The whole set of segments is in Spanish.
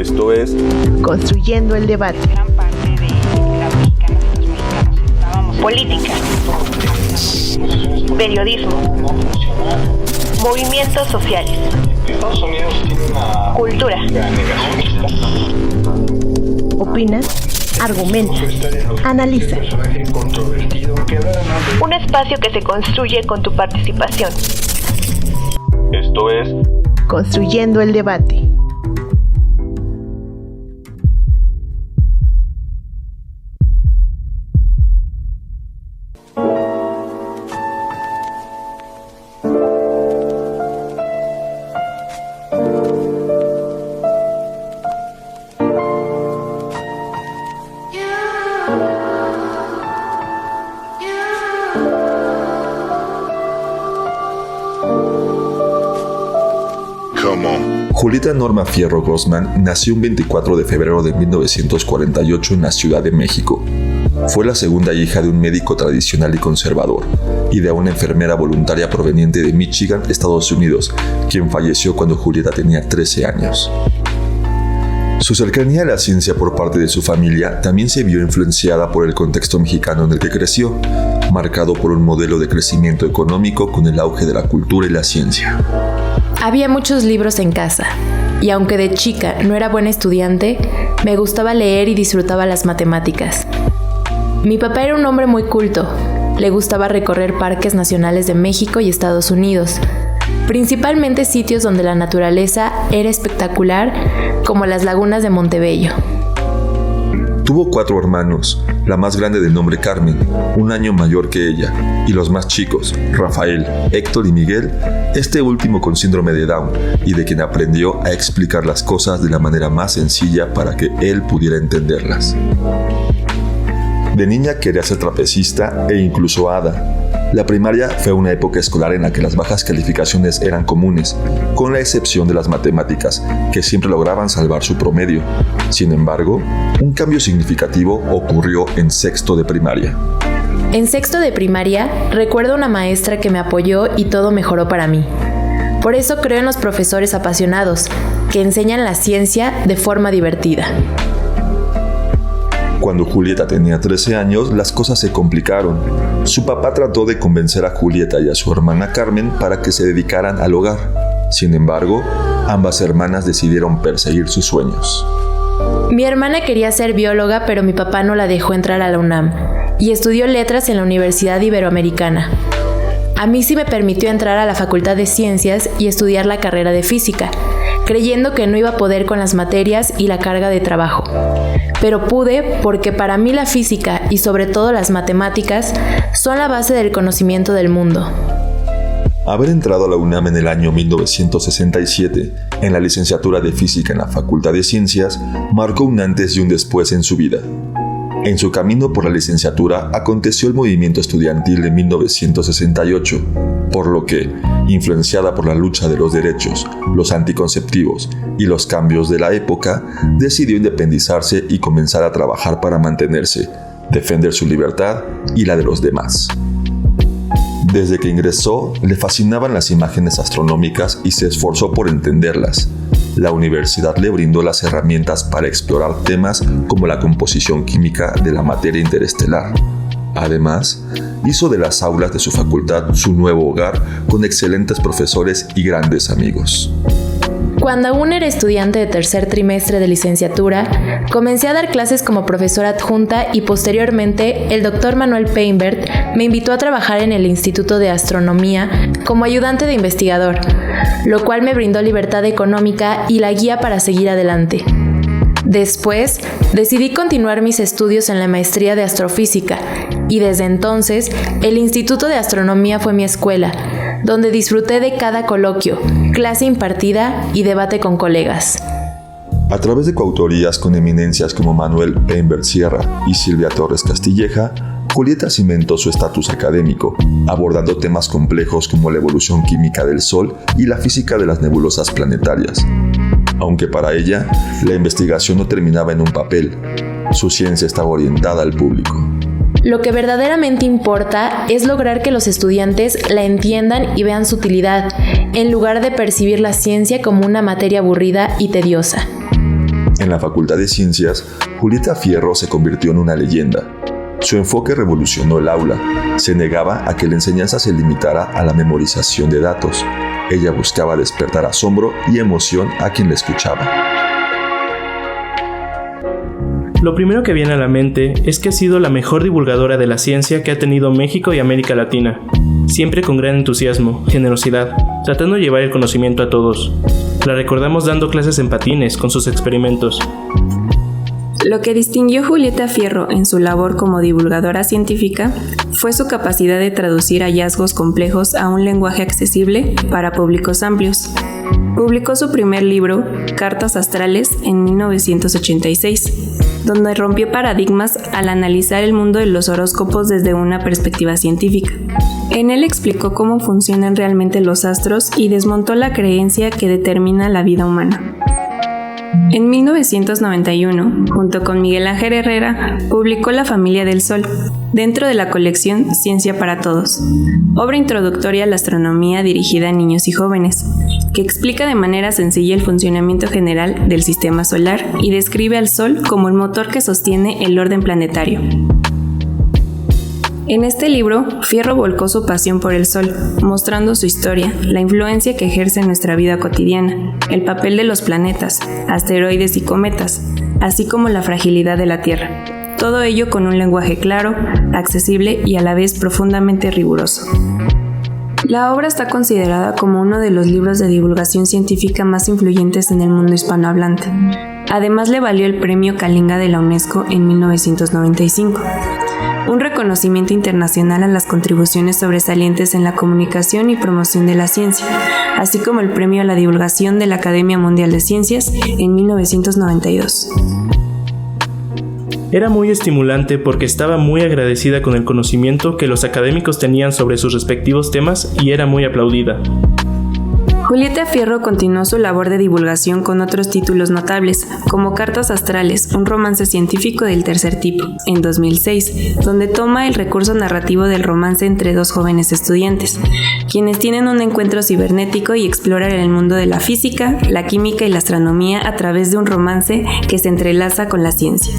Esto es Construyendo el debate. Gran parte de la mexicana, de los mexicanos estábamos. Política, periodismo, movimientos sociales, cultura. Opina, argumenta, analiza. Un espacio que se construye con tu participación. Esto es Construyendo el debate. Julieta Norma Fierro Grossman nació un 24 de febrero de 1948 en la Ciudad de México. Fue la segunda hija de un médico tradicional y conservador y de una enfermera voluntaria proveniente de Michigan, Estados Unidos, quien falleció cuando Julieta tenía 13 años. Su cercanía a la ciencia por parte de su familia también se vio influenciada por el contexto mexicano en el que creció, marcado por un modelo de crecimiento económico con el auge de la cultura y la ciencia. Había muchos libros en casa, y aunque de chica no era buena estudiante, me gustaba leer y disfrutaba las matemáticas. Mi papá era un hombre muy culto, le gustaba recorrer parques nacionales de México y Estados Unidos, principalmente sitios donde la naturaleza era espectacular, como las lagunas de Montebello. Tuvo 4 hermanos, la más grande de nombre Carmen, un año mayor que ella, y los más chicos, Rafael, Héctor y Miguel, este último con síndrome de Down, y de quien aprendió a explicar las cosas de la manera más sencilla para que él pudiera entenderlas. De niña quería ser trapecista e incluso hada. La primaria fue una época escolar en la que las bajas calificaciones eran comunes, con la excepción de las matemáticas, que siempre lograban salvar su promedio. Sin embargo, un cambio significativo ocurrió en sexto de primaria. En sexto de primaria, recuerdo una maestra que me apoyó y todo mejoró para mí. Por eso creo en los profesores apasionados, que enseñan la ciencia de forma divertida. Cuando Julieta tenía 13 años, las cosas se complicaron. Su papá trató de convencer a Julieta y a su hermana Carmen para que se dedicaran al hogar. Sin embargo, ambas hermanas decidieron perseguir sus sueños. Mi hermana quería ser bióloga, pero mi papá no la dejó entrar a la UNAM y estudió letras en la Universidad Iberoamericana. A mí sí me permitió entrar a la Facultad de Ciencias y estudiar la carrera de Física, creyendo que no iba a poder con las materias y la carga de trabajo. Pero pude porque para mí la física y sobre todo las matemáticas son la base del conocimiento del mundo. Haber entrado a la UNAM en el año 1967 en la licenciatura de Física en la Facultad de Ciencias marcó un antes y un después en su vida. En su camino por la licenciatura aconteció el movimiento estudiantil de 1968, por lo que, influenciada por la lucha de los derechos, los anticonceptivos y los cambios de la época, decidió independizarse y comenzar a trabajar para mantenerse, defender su libertad y la de los demás. Desde que ingresó, le fascinaban las imágenes astronómicas y se esforzó por entenderlas. La universidad le brindó las herramientas para explorar temas como la composición química de la materia interestelar. Además, hizo de las aulas de su facultad su nuevo hogar con excelentes profesores y grandes amigos. Cuando aún era estudiante de tercer trimestre de licenciatura, comencé a dar clases como profesora adjunta y posteriormente el Dr. Manuel Peinbert me invitó a trabajar en el Instituto de Astronomía como ayudante de investigador, lo cual me brindó libertad económica y la guía para seguir adelante. Después, decidí continuar mis estudios en la maestría de astrofísica y desde entonces, el Instituto de Astronomía fue mi escuela, donde disfruté de cada coloquio, clase impartida y debate con colegas. A través de coautorías con eminencias como Manuel Peinbert Sierra y Silvia Torres Castilleja, Julieta cimentó su estatus académico, abordando temas complejos como la evolución química del Sol y la física de las nebulosas planetarias. Aunque para ella, la investigación no terminaba en un papel, su ciencia estaba orientada al público. Lo que verdaderamente importa es lograr que los estudiantes la entiendan y vean su utilidad, en lugar de percibir la ciencia como una materia aburrida y tediosa. En la Facultad de Ciencias, Julieta Fierro se convirtió en una leyenda. Su enfoque revolucionó el aula. Se negaba a que la enseñanza se limitara a la memorización de datos. Ella buscaba despertar asombro y emoción a quien la escuchaba. Lo primero que viene a la mente es que ha sido la mejor divulgadora de la ciencia que ha tenido México y América Latina, siempre con gran entusiasmo, generosidad, tratando de llevar el conocimiento a todos. La recordamos dando clases en patines con sus experimentos. Lo que distinguió Julieta Fierro en su labor como divulgadora científica fue su capacidad de traducir hallazgos complejos a un lenguaje accesible para públicos amplios. Publicó su primer libro, Cartas Astrales, en 1986, donde rompió paradigmas al analizar el mundo de los horóscopos desde una perspectiva científica. En él explicó cómo funcionan realmente los astros y desmontó la creencia que determina la vida humana. En 1991, junto con Miguel Ángel Herrera, publicó La Familia del Sol, dentro de la colección Ciencia para Todos, obra introductoria a la astronomía dirigida a niños y jóvenes, que explica de manera sencilla el funcionamiento general del sistema solar y describe al Sol como el motor que sostiene el orden planetario. En este libro, Fierro volcó su pasión por el Sol, mostrando su historia, la influencia que ejerce en nuestra vida cotidiana, el papel de los planetas, asteroides y cometas, así como la fragilidad de la Tierra. Todo ello con un lenguaje claro, accesible y a la vez profundamente riguroso. La obra está considerada como uno de los libros de divulgación científica más influyentes en el mundo hispanohablante. Además, le valió el Premio Kalinga de la UNESCO en 1995. Un reconocimiento internacional a las contribuciones sobresalientes en la comunicación y promoción de la ciencia, así como el Premio a la Divulgación de la Academia Mundial de Ciencias en 1992. Era muy estimulante porque estaba muy agradecida con el conocimiento que los académicos tenían sobre sus respectivos temas y era muy aplaudida. Julieta Fierro continuó su labor de divulgación con otros títulos notables, como Cartas Astrales, un romance científico del tercer tipo, en 2006, donde toma el recurso narrativo del romance entre dos jóvenes estudiantes, quienes tienen un encuentro cibernético y exploran el mundo de la física, la química y la astronomía a través de un romance que se entrelaza con la ciencia.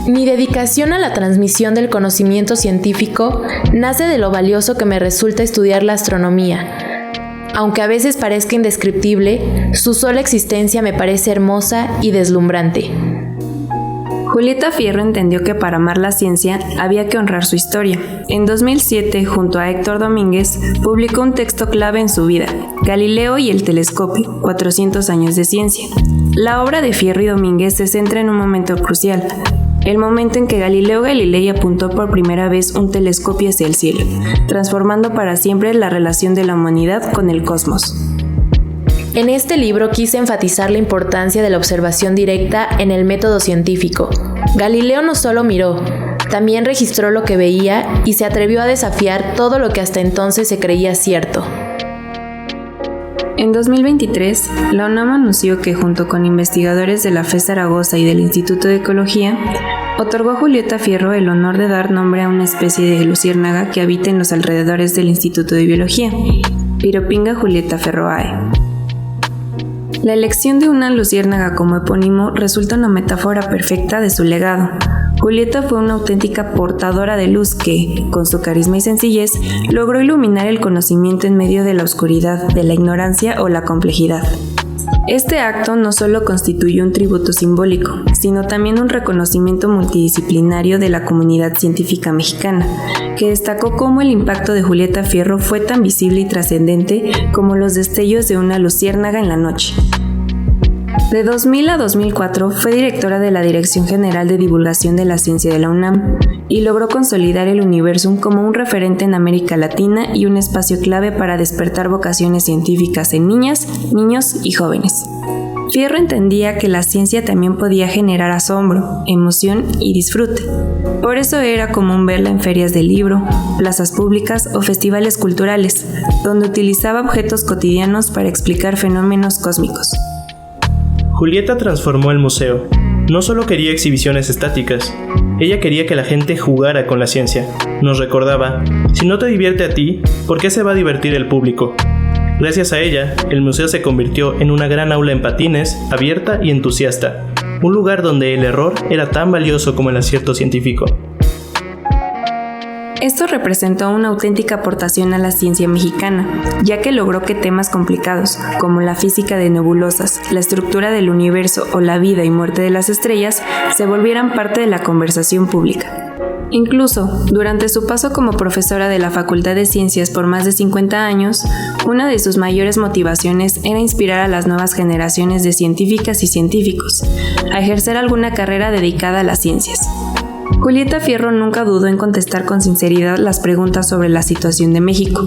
Mi dedicación a la transmisión del conocimiento científico nace de lo valioso que me resulta estudiar la astronomía. Aunque a veces parezca indescriptible, su sola existencia me parece hermosa y deslumbrante. Julieta Fierro entendió que para amar la ciencia había que honrar su historia. En 2007, junto a Héctor Domínguez, publicó un texto clave en su vida, Galileo y el telescopio, 400 años de ciencia. La obra de Fierro y Domínguez se centra en un momento crucial, el momento en que Galileo Galilei apuntó por primera vez un telescopio hacia el cielo, transformando para siempre la relación de la humanidad con el cosmos. En este libro quise enfatizar la importancia de la observación directa en el método científico. Galileo no solo miró, también registró lo que veía y se atrevió a desafiar todo lo que hasta entonces se creía cierto. En 2023, la UNAM anunció que, junto con investigadores de la FES Zaragoza y del Instituto de Ecología, otorgó a Julieta Fierro el honor de dar nombre a una especie de luciérnaga que habita en los alrededores del Instituto de Biología, Piropinga julietaferroae. La elección de una luciérnaga como epónimo resulta una metáfora perfecta de su legado. Julieta fue una auténtica portadora de luz que, con su carisma y sencillez, logró iluminar el conocimiento en medio de la oscuridad, de la ignorancia o la complejidad. Este acto no solo constituyó un tributo simbólico, sino también un reconocimiento multidisciplinario de la comunidad científica mexicana, que destacó cómo el impacto de Julieta Fierro fue tan visible y trascendente como los destellos de una luciérnaga en la noche. De 2000 a 2004 fue directora de la Dirección General de Divulgación de la Ciencia de la UNAM y logró consolidar el Universum como un referente en América Latina y un espacio clave para despertar vocaciones científicas en niñas, niños y jóvenes. Fierro entendía que la ciencia también podía generar asombro, emoción y disfrute. Por eso era común verla en ferias de libro, plazas públicas o festivales culturales, donde utilizaba objetos cotidianos para explicar fenómenos cósmicos. Julieta transformó el museo. No solo quería exhibiciones estáticas, ella quería que la gente jugara con la ciencia. Nos recordaba, si no te divierte a ti, ¿por qué se va a divertir el público? Gracias a ella, el museo se convirtió en una gran aula en patines, abierta y entusiasta, un lugar donde el error era tan valioso como el acierto científico. Esto representó una auténtica aportación a la ciencia mexicana, ya que logró que temas complicados, como la física de nebulosas, la estructura del universo o la vida y muerte de las estrellas, se volvieran parte de la conversación pública. Incluso, durante su paso como profesora de la Facultad de Ciencias por más de 50 años, una de sus mayores motivaciones era inspirar a las nuevas generaciones de científicas y científicos a ejercer alguna carrera dedicada a las ciencias. Julieta Fierro nunca dudó en contestar con sinceridad las preguntas sobre la situación de México.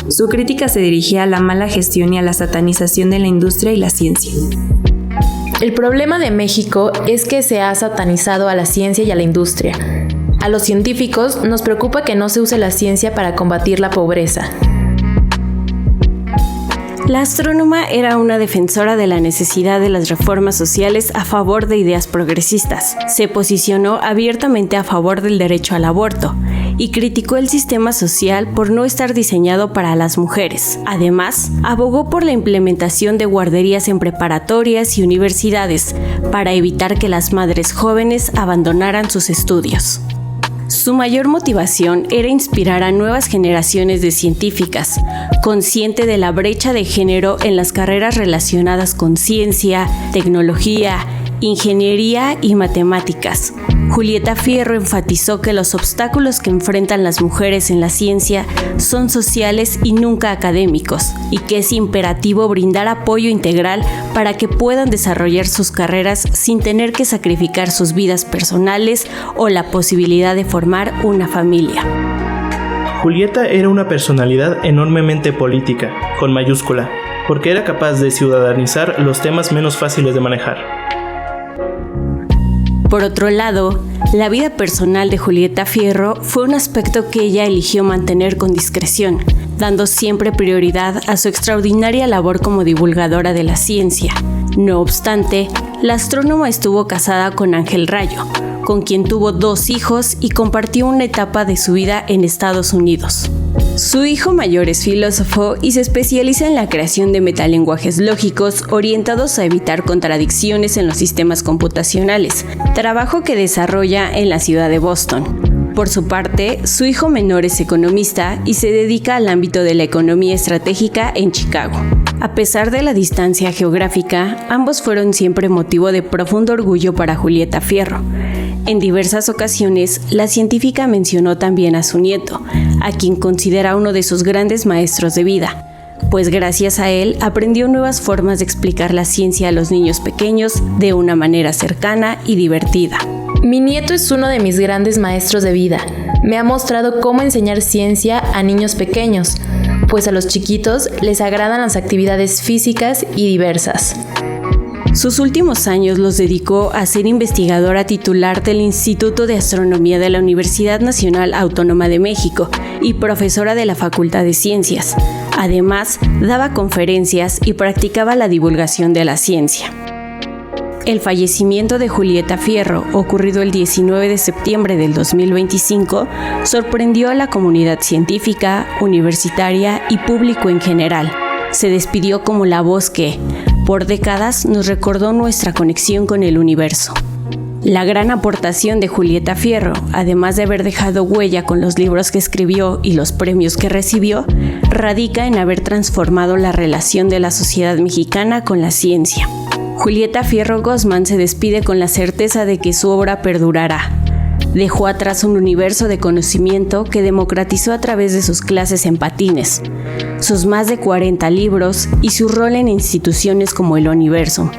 Su crítica se dirigía a la mala gestión y a la satanización de la industria y la ciencia. El problema de México es que se ha satanizado a la ciencia y a la industria. A los científicos nos preocupa que no se use la ciencia para combatir la pobreza. La astrónoma era una defensora de la necesidad de las reformas sociales a favor de ideas progresistas. Se posicionó abiertamente a favor del derecho al aborto y criticó el sistema social por no estar diseñado para las mujeres. Además, abogó por la implementación de guarderías en preparatorias y universidades para evitar que las madres jóvenes abandonaran sus estudios. Su mayor motivación era inspirar a nuevas generaciones de científicas, consciente de la brecha de género en las carreras relacionadas con ciencia, tecnología, ingeniería y matemáticas. Julieta Fierro enfatizó que los obstáculos que enfrentan las mujeres en la ciencia son sociales y nunca académicos, y que es imperativo brindar apoyo integral para que puedan desarrollar sus carreras sin tener que sacrificar sus vidas personales o la posibilidad de formar una familia. Julieta era una personalidad enormemente política, con mayúscula, porque era capaz de ciudadanizar los temas menos fáciles de manejar. Por otro lado, la vida personal de Julieta Fierro fue un aspecto que ella eligió mantener con discreción, dando siempre prioridad a su extraordinaria labor como divulgadora de la ciencia. No obstante, la astrónoma estuvo casada con Ángel Rayo, con quien tuvo 2 hijos y compartió una etapa de su vida en Estados Unidos. Su hijo mayor es filósofo y se especializa en la creación de metalenguajes lógicos orientados a evitar contradicciones en los sistemas computacionales, trabajo que desarrolla en la ciudad de Boston. Por su parte, su hijo menor es economista y se dedica al ámbito de la economía estratégica en Chicago. A pesar de la distancia geográfica, ambos fueron siempre motivo de profundo orgullo para Julieta Fierro. En diversas ocasiones, la científica mencionó también a su nieto, a quien considera uno de sus grandes maestros de vida, pues gracias a él aprendió nuevas formas de explicar la ciencia a los niños pequeños de una manera cercana y divertida. Mi nieto es uno de mis grandes maestros de vida. Me ha mostrado cómo enseñar ciencia a niños pequeños, pues a los chiquitos les agradan las actividades físicas y diversas. Sus últimos años los dedicó a ser investigadora titular del Instituto de Astronomía de la Universidad Nacional Autónoma de México y profesora de la Facultad de Ciencias. Además, daba conferencias y practicaba la divulgación de la ciencia. El fallecimiento de Julieta Fierro, ocurrido el 19 de septiembre del 2025, sorprendió a la comunidad científica, universitaria y público en general. Se despidió como la voz que, por décadas, nos recordó nuestra conexión con el universo. La gran aportación de Julieta Fierro, además de haber dejado huella con los libros que escribió y los premios que recibió, radica en haber transformado la relación de la sociedad mexicana con la ciencia. Julieta Fierro Gosman se despide con la certeza de que su obra perdurará. Dejó atrás un universo de conocimiento que democratizó a través de sus clases en patines, sus más de 40 libros y su rol en instituciones como el Universo,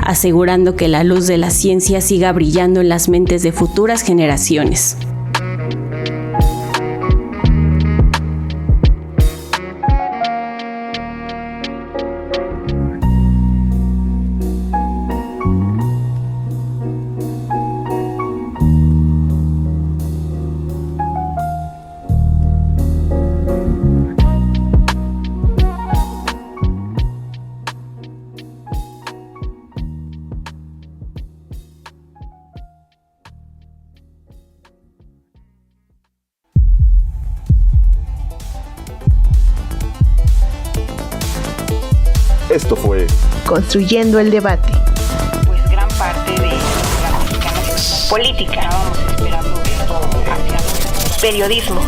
asegurando que la luz de la ciencia siga brillando en las mentes de futuras generaciones. Esto fue Construyendo el debate. Pues gran parte de la mexicana política. Estábamos esperando esto hacia Periodismo.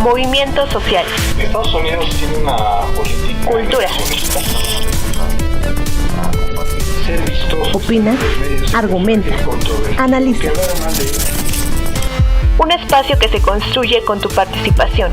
Movimientos sociales. Estados Unidos tiene una política Cultura. ser vistoso. Opina, argumenta, analiza. Un espacio que se construye con tu participación.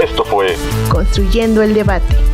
Esto fue Construyendo el debate.